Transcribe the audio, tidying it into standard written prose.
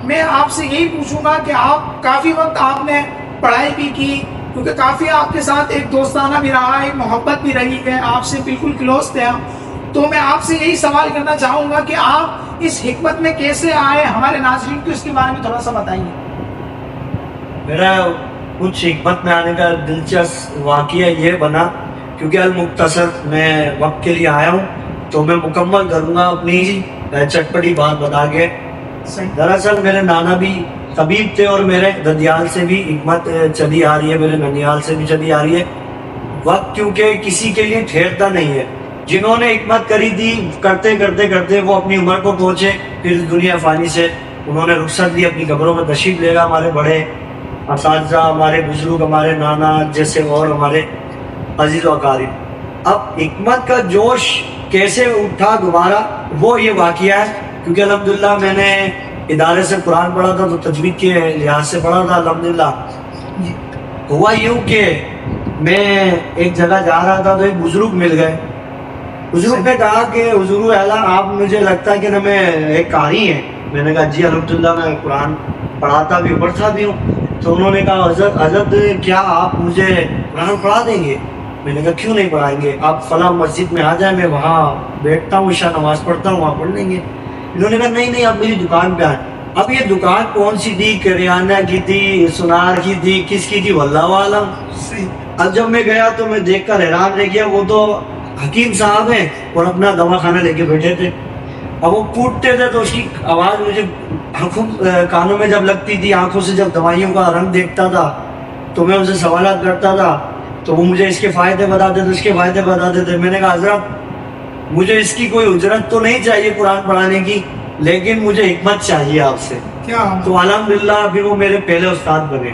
میں آپ سے یہی پوچھوں گا کہ آپ کافی وقت آپ نے پڑھائی بھی کی، کیونکہ کافی آپ کے ساتھ ایک دوستانہ بھی رہا، ایک محبت بھی رہی ہے، آپ سے بالکل کلوز تھے ہم. تو میں آپ سے یہی سوال کرنا چاہوں گا کہ آپ اس حکمت میں کیسے آئے، ہمارے ناظرین کو اس کے بارے میں تھوڑا سا بتائیے. میرا کچھ حکمت میں آنے کا دلچسپ واقعہ یہ بنا، کیونکہ المختصر میں وقت کے لیے آیا ہوں تو میں مکمل کروں گا اپنی چٹپٹی بات بتا کے. دراصل میرے نانا بھی طبیب تھے اور میرے ددیال سے بھی حکمت چلی آ رہی ہے، میرے ننیال سے بھی چلی آ رہی ہے. وقت کیونکہ کسی کے لیے ٹھہرتا نہیں ہے، جنہوں نے حکمت کری تھی کرتے کرتے کرتے وہ اپنی عمر کو پہنچے، پھر دنیا فانی سے انہوں نے رخصت لی، اپنی قبروں میں تشریف لے گا. ہمارے بڑے اساتذہ، ہمارے بزرگ، ہمارے نانا جیسے اور ہمارے عزیز و اقارب. اب حکمت کا جوش کیسے اٹھا دوبارہ، وہ یہ واقعہ ہے. کیونکہ الحمدللہ میں نے ادارے سے قرآن پڑھا تھا تو تجوید کے لحاظ سے پڑھا تھا. الحمدللہ ہوا یوں کہ میں ایک جگہ جا رہا تھا تو ایک بزرگ مل گئے. بزرگ نے کہا کہ حضور اعلیٰ آپ مجھے لگتا ہے کہ نا میں ایک قاری ہیں. میں نے کہا جی الحمدللہ میں قرآن پڑھاتا بھی پڑھتا بھی ہوں. تو انہوں نے کہا حضرت کیا آپ مجھے قرآن پڑھا دیں گے؟ میں نے کہا کیوں نہیں پڑھائیں گے، آپ فلاں مسجد میں آ جائیں، میں وہاں بیٹھتا ہوں، عشاء نماز پڑھتا ہوں، وہاں پڑھ لیں گے. انہوں نے کہا نہیں آپ میری دکان پہ آئیں. اب یہ دکان کون سی تھی، کریانہ کی تھی، سنار کی تھی، کس کی تھی واللہ عالم. اب جب میں گیا تو میں دیکھ کر حیران رہ گیا. وہ تو حکیم صاحب ہیں اور اپنا دوا خانہ لے کے بیٹھے تھے. اب وہ کوٹتے تھے تو اس کی آواز مجھے کانوں میں جب لگتی تھی، آنکھوں سے جب دوائیوں کا رنگ دیکھتا تھا تو میں ان سے سوالات کرتا تھا تو وہ مجھے اس کے فائدے بتاتے تھے، اس کے فائدے بتاتے تھے. میں نے کہا حضرت مجھے اس کی کوئی اجرت تو نہیں چاہیے قرآن پڑھانے کی، لیکن مجھے حکمت چاہیے آپ سے. تو الحمدللہ پھر وہ میرے پہلے استاد بنے.